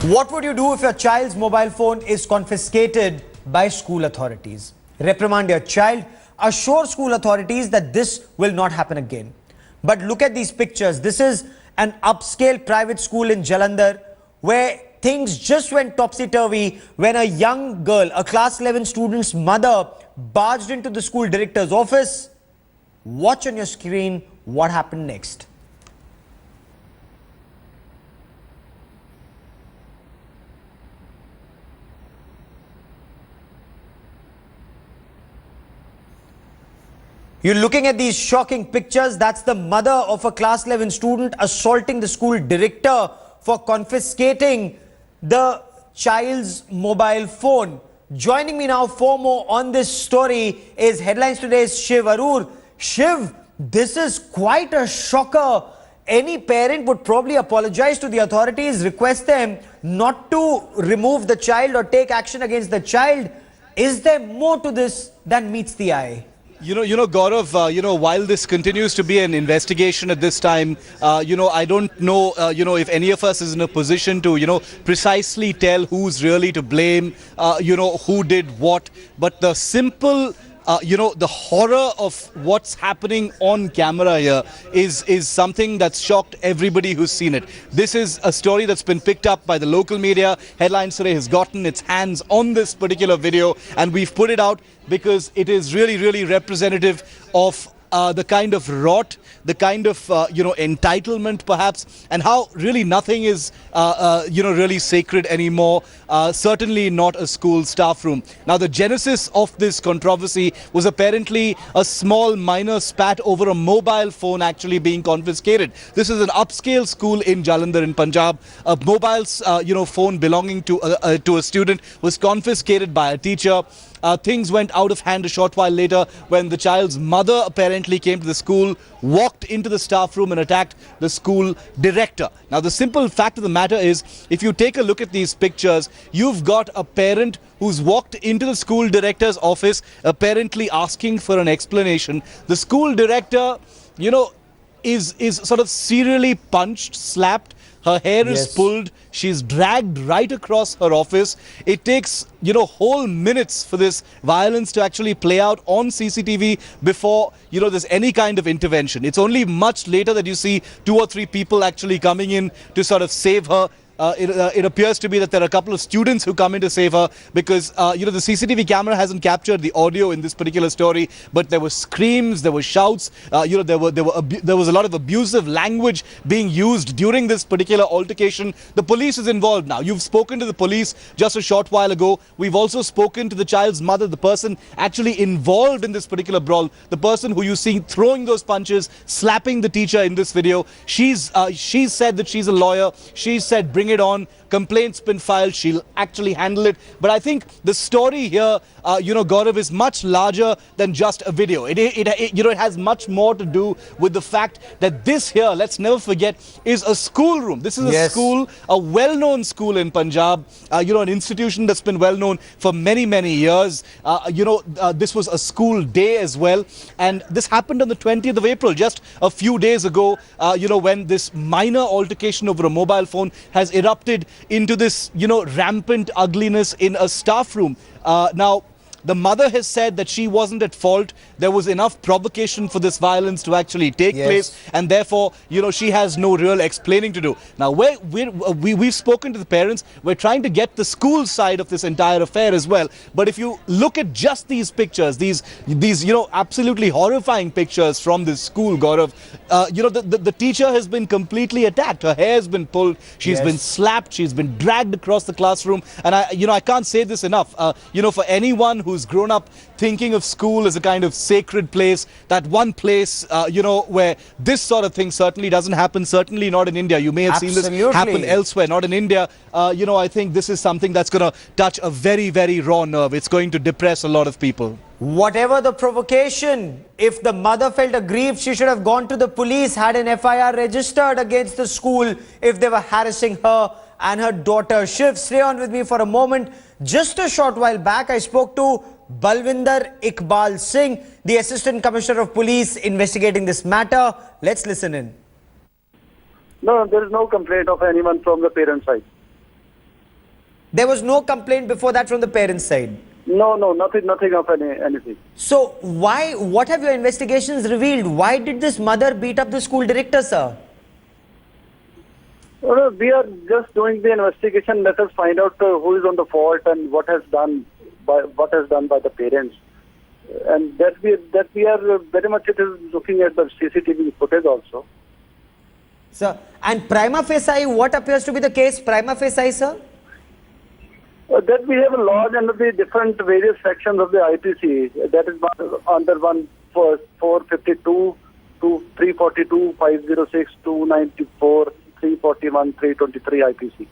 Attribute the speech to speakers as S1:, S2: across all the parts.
S1: What would you do if your child's mobile phone is confiscated by school authorities? Reprimand your child. Assure school authorities that this will not happen again. But look at these pictures. This is an upscale private school in Jalandhar where things just went topsy-turvy when a young girl, a class 11 student's mother, barged into the school director's office. Watch on your screen what happened next. You're looking at these shocking pictures. That's the mother of a class 11 student assaulting the school director for confiscating the child's mobile phone. Joining me now for more on this story is Headlines Today's Shiv Arur. Shiv, this is quite a shocker. Any parent would probably apologize to the authorities, request them not to remove the child or take action against the child. Is there more to this than meets the eye?
S2: Gaurav, while this continues to be an investigation at this time, I don't know, if any of us is in a position to, precisely tell who's really to blame, who did what. But the simple, the horror of what's happening on camera here is something that's shocked everybody who's seen it. This is a story that's been picked up by the local media. Headlines Today has gotten its hands on this particular video, and we've put it out because it is really, really representative of the kind of rot, the kind of, entitlement perhaps, and how really nothing is, really sacred anymore. Certainly not a school staff room. Now, the genesis of this controversy was apparently a small minor spat over a mobile phone actually being confiscated. This is an upscale school in Jalandhar in Punjab. A mobile, phone belonging to a student was confiscated by a teacher. Things went out of hand a short while later when the child's mother apparently came to the school, walked into the staff room and attacked the school director. Now, the simple fact of the matter is, if you take a look at these pictures, you've got a parent who's walked into the school director's office apparently asking for an explanation. The school director, is sort of serially punched, slapped. Her hair is pulled. She's dragged right across her office. It takes, whole minutes for this violence to actually play out on CCTV before, there's any kind of intervention. It's only much later that you see 2 or 3 people actually coming in to sort of save her. It appears to be that there are a couple of students who come in to save her because, the CCTV camera hasn't captured the audio in this particular story, but there were screams, there were shouts, there was a lot of abusive language being used during this particular altercation. The police is involved now. You've spoken to the police just a short while ago. We've also spoken to the child's mother, the person actually involved in this particular brawl, the person who you see throwing those punches, slapping the teacher in this video. She's said that she's a lawyer. She said, bring it on. Complaint's been filed. She'll actually handle it. But I think the story here, Gaurav, is much larger than just a video. It has much more to do with the fact that this here, let's never forget, is a schoolroom. This is a school, a well-known school in Punjab, an institution that's been well-known for many, many years. This was a school day as well. And this happened on the 20th of April, just a few days ago, when this minor altercation over a mobile phone has erupted into this, rampant ugliness in a staff room. Now, the mother has said that she wasn't at fault. There was enough provocation for this violence to actually take place, and therefore, she has no real explaining to do. Now, we've spoken to the parents. We're trying to get the school side of this entire affair as well. But if you look at just these pictures, these absolutely horrifying pictures from this school, Gaurav, the teacher has been completely attacked. Her hair has been pulled. She's been slapped. She's been dragged across the classroom. And I can't say this enough. For anyone who's grown up thinking of school as a kind of sacred place, that one place, where this sort of thing certainly doesn't happen, certainly not in India. You may have seen this happen elsewhere, not in India. I think this is something that's going to touch a very, very raw nerve. It's going to depress a lot of people.
S1: Whatever the provocation, if the mother felt aggrieved, she should have gone to the police, had an FIR registered against the school if they were harassing her and her daughter. Shiv, stay on with me for a moment. Just a short while back, I spoke to Balwinder Iqbal Singh, the Assistant Commissioner of Police investigating this matter. Let's listen in.
S3: No, there is no complaint of anyone from the parent side.
S1: There was no complaint before that from the parents' side.
S3: No, nothing of anything.
S1: So why, what have your investigations revealed? Why did this mother beat up the school director, sir?
S3: Well, we are just doing the investigation. Let us find out who is on the fault and what has done by the parents. And that we are very much it is looking at the CCTV footage also.
S1: Sir, and prima facie, what appears to be the case prima facie, sir?
S3: That we have a lodge under the different various sections of the IPC. That is under 452, 342, 506, 294, 341, 323 IPC.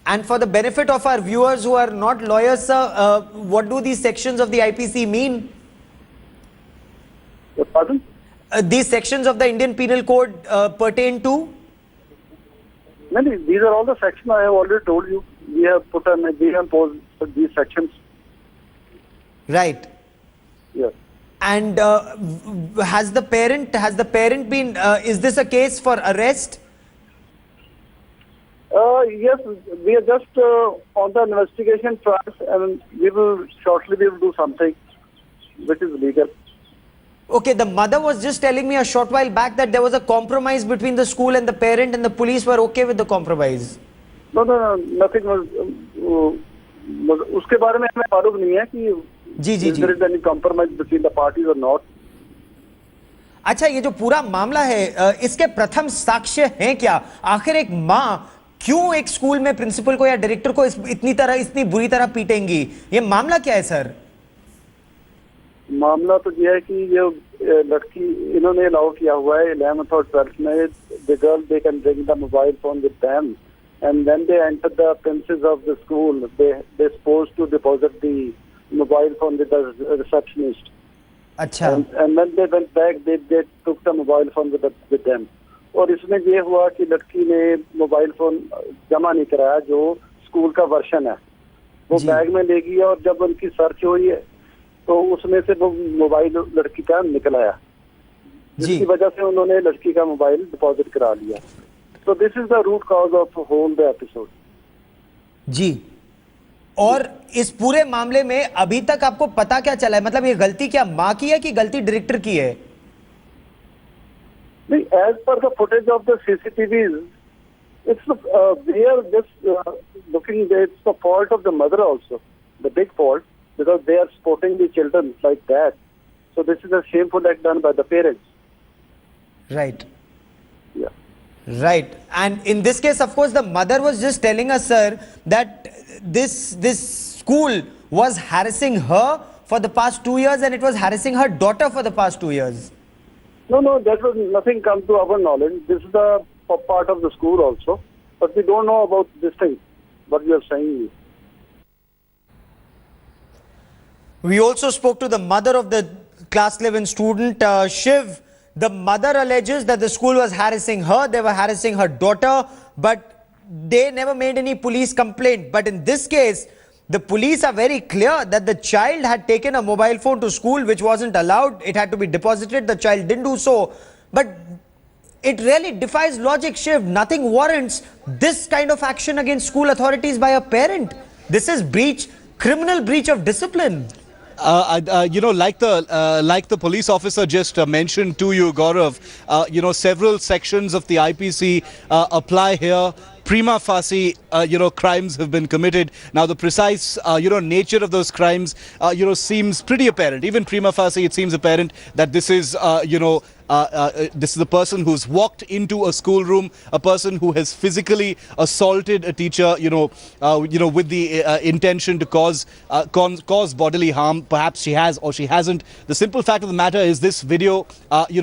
S1: And for the benefit of our viewers who are not lawyers, sir, what do these sections of the IPC mean?
S3: Pardon?
S1: These sections of the Indian Penal Code pertain to?
S3: No, these are all the sections I have already told you. We have imposed these sections.
S1: Right.
S3: Yes.
S1: And has the parent been, is this a case for arrest?
S3: Yes, we are just on the investigation front, and we will do something which is legal.
S1: Okay, the mother was just telling me a short while back that there was a compromise between the school and the parent, and the police were okay with the compromise.
S3: No, nothing was. उसके बारे में हमें मालूम नहीं है कि there is any compromise between the parties or not.
S1: अच्छा, ये जो पूरा मामला है, इसके प्रथम साक्ष्य हैं क्या? आखिर एक माँ क्यों एक स्कूल में प्रिंसिपल को या डायरेक्टर को इतनी बुरी तरह पीटेंगी? ये मामला क्या है सर?
S3: मामला तो ये है कि ये लड़की इन्होंने अलाउ किया हुआ है 11th और 12th में the girl they can bring the mobile phone with them, and when they enter the premises of the school they're supposed to deposit the mobile phone with the receptionist.
S1: अच्छा.
S3: And when they went back they took the mobile phone with them. और इसमें ये हुआ कि लड़की ने mobile phone जमा नहीं कराया जो स्कूल का वर्जन है, वो बैग में ले गई और जब उनकी सर्च हुई है तो उसमें से वो मोबाइल लड़की का निकल आया, जिसकी वजह से उन्होंने लड़की का मोबाइल डिपॉजिट करा लिया. So this is the root cause of whole the episode.
S1: जी. और इस पूरे मामले में अभी तक आपको पता क्या चला है? मतलब ये गलती क्या माँ की है कि गलती डायरेक्टर की है?
S3: As per the footage of the CCTVs, it's we are just looking that it's the fault of the mother also, the big fault, because they are supporting the children like that. So this is a shameful act done by the parents.
S1: Right.
S3: Yeah.
S1: Right. And in this case, of course, the mother was just telling us, sir, that this school was harassing her for the past 2 years and it was harassing her daughter for the past 2 years.
S3: No, that was nothing come to our knowledge. This is the part of the school also. But we don't know about this thing, what you are saying.
S1: We also spoke to the mother of the class 11 student, Shiv. The mother alleges that the school was harassing her, they were harassing her daughter, but they never made any police complaint. But in this case, the police are very clear that the child had taken a mobile phone to school which wasn't allowed. It had to be deposited. The child didn't do so. But it really defies logic, Shiv. Nothing warrants this kind of action against school authorities by a parent. This is criminal breach of discipline.
S2: Like the police officer just mentioned to you, Gaurav, several sections of the IPC apply here. Prima facie, crimes have been committed. Now, the precise, nature of those crimes, seems pretty apparent. Even prima facie, it seems apparent that this is, this is a person who's walked into a schoolroom, a person who has physically assaulted a teacher, with the intention to cause bodily harm. Perhaps she has or she hasn't. The simple fact of the matter is this video,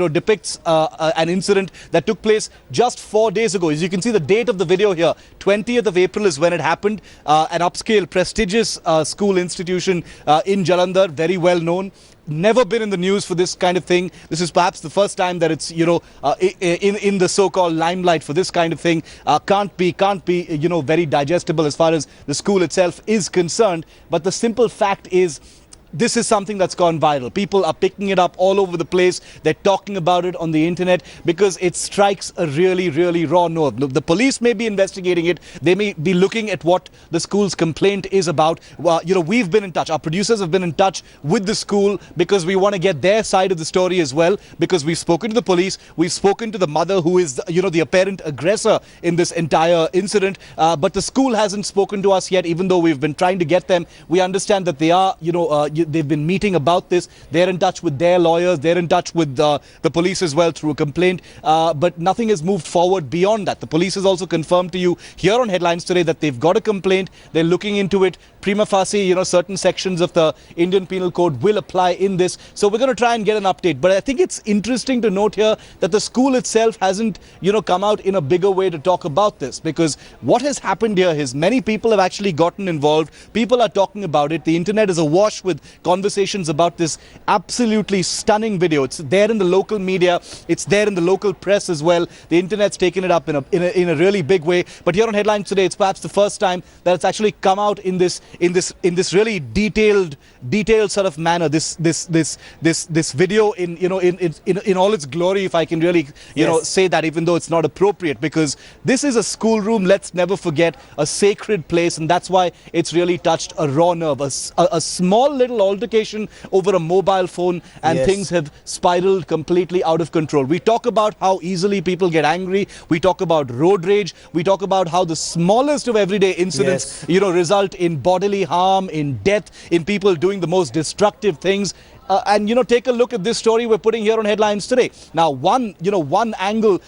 S2: depicts an incident that took place just 4 days ago. As you can see, the date of the video here, 20th of April is when it happened. An upscale, prestigious school institution in Jalandhar, very well known. Never been in the news for this kind of thing. This is perhaps the first time that it's, in the so-called limelight for this kind of thing. Can't be, very digestible as far as the school itself is concerned. But the simple fact is, this is something that's gone viral. People are picking it up all over the place. They're talking about it on the internet because it strikes a really, really raw nerve. The police may be investigating it. They may be looking at what the school's complaint is about. We've been in touch. Our producers have been in touch with the school because we want to get their side of the story as well, because we've spoken to the police. We've spoken to the mother who is, the apparent aggressor in this entire incident. But the school hasn't spoken to us yet, even though we've been trying to get them. We understand that they are, they've been meeting about this. They're in touch with their lawyers. They're in touch with the police as well through a complaint. But nothing has moved forward beyond that. The police has also confirmed to you here on Headlines Today that they've got a complaint. They're looking into it. Prima facie, certain sections of the Indian Penal Code will apply in this. So we're going to try and get an update. But I think it's interesting to note here that the school itself hasn't, come out in a bigger way to talk about this, because what has happened here is many people have actually gotten involved. People are talking about it. The internet is awash with conversations about this absolutely stunning video. It's there in the local media. It's there in the local press as well. The internet's taken it up in a really big way. But here on Headlines Today, it's perhaps the first time that it's actually come out in this really detailed sort of manner. This video in all its glory, if I can really say that, even though it's not appropriate, because this is a schoolroom. Let's never forget, a sacred place, and that's why it's really touched a raw nerve. A small little altercation over a mobile phone, and things have spiraled completely out of control. We talk about how easily people get angry. We talk about road rage. We talk about how the smallest of everyday incidents, result in bodily harm, in death, in people doing the most destructive things. And take a look at this story we're putting here on Headlines Today. Now, one angle,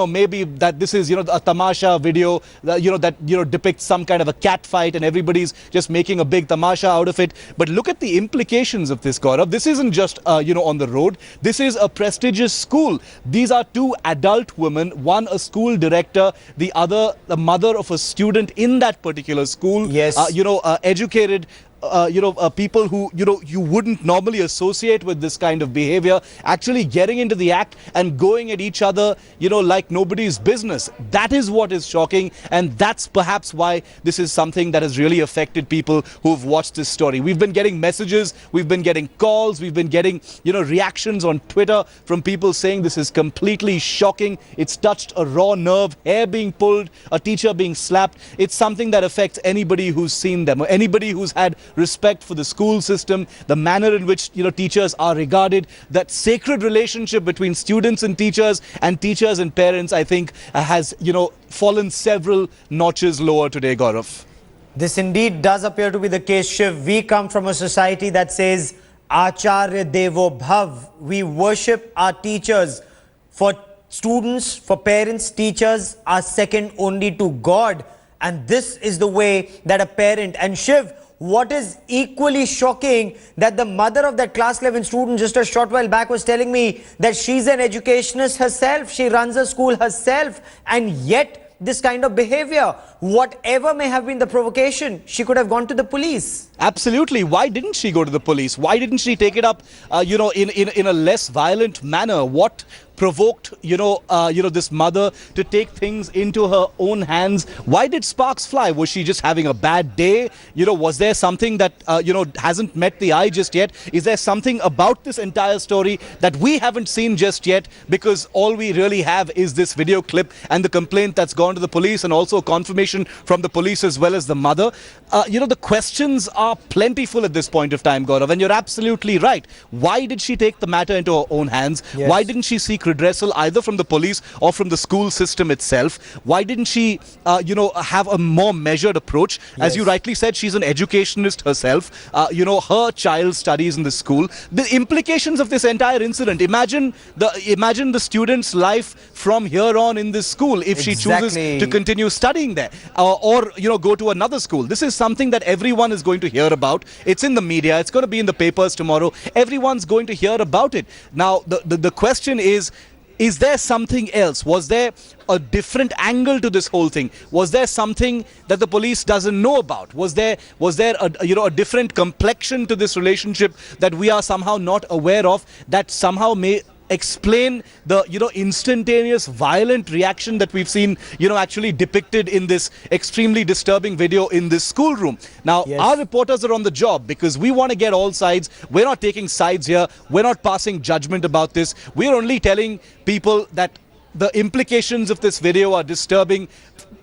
S2: maybe that this is, a tamasha video, that depicts some kind of a cat fight, and everybody's just making a big tamasha out of it. But look at the implications of this, Gaurav. This isn't just, on the road. This is a prestigious school. These are two adult women, one a school director, the other the mother of a student in that particular school.
S1: Yes.
S2: Educated. People who, you wouldn't normally associate with this kind of behavior, actually getting into the act and going at each other, like nobody's business. That is what is shocking, and that's perhaps why this is something that has really affected people who've watched this story. We've been getting messages, we've been getting calls, we've been getting, reactions on Twitter from people saying this is completely shocking. It's touched a raw nerve, hair being pulled, a teacher being slapped. It's something that affects anybody who's seen them, or anybody who's had respect for the school system, the manner in which teachers are regarded. That sacred relationship between students and teachers and parents, I think, has fallen several notches lower today, Gaurav.
S1: This indeed does appear to be the case, Shiv. We come from a society that says Acharya Devo Bhav. We worship our teachers. For students, for parents, teachers are second only to God. And this is the way that a parent, and Shiv, what is equally shocking, that the mother of that class 11 student just a short while back was telling me that she's an educationist herself. She runs a school herself, and yet this kind of behavior, whatever may have been the provocation, she could have gone to the police.
S2: Absolutely. Why didn't she go to the police? Why didn't she take it up, in a less violent manner? What provoked, this mother to take things into her own hands? Why did sparks fly? Was she just having a bad day? Was there something that, hasn't met the eye just yet? Is there something about this entire story that we haven't seen just yet? Because all we really have is this video clip and the complaint that's gone to the police, and also confirmation from the police as well as the mother. The questions are plentiful at this point of time, Gaurav, and you're absolutely right. Why did she take the matter into her own hands?
S1: Yes.
S2: Why didn't she seek redressal either from the police or from the school system itself? Why didn't she, have a more measured approach? As you rightly said, she's an educationist herself. Her child studies in the school. The implications of this entire incident, imagine the student's life from here on in this school if she chooses to continue studying there, or go to another school. This is something that everyone is going to hear about. It's in the media. It's going to be in the papers tomorrow. Everyone's going to hear about it. Now, the question is there something else? Was there a different angle to this whole thing? Was there something that the police doesn't know about? Was there a different complexion to this relationship that we are somehow not aware of, that somehow may explain the, instantaneous violent reaction that we've seen, actually depicted in this extremely disturbing video in this schoolroom. Now,
S1: Yes.
S2: our reporters are on the job because we want to get all sides. We're not taking sides here. We're not passing judgment about this. We're only telling people that the implications of this video are disturbing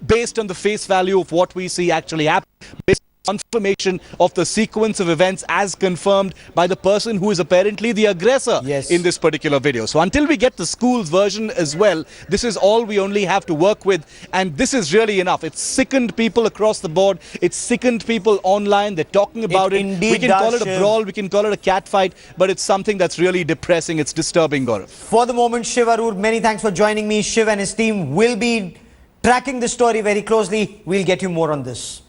S2: based on the face value of what we see actually happen, based on confirmation of the sequence of events as confirmed by the person who is apparently the aggressor
S1: Yes.
S2: in this particular video. So until we get the school's version as well, this is all we only have to work with, and this is really enough. It's sickened people across the board. It's sickened people online. They're talking about it.
S1: indeed
S2: We can
S1: does,
S2: call it a
S1: Shiv.
S2: brawl, we can call it a cat fight, but it's something that's really depressing. It's disturbing, Gaurav.
S1: For the moment, Shiv Arur, many thanks for joining me. Shiv and his team will be tracking this story very closely. We'll get you more on this.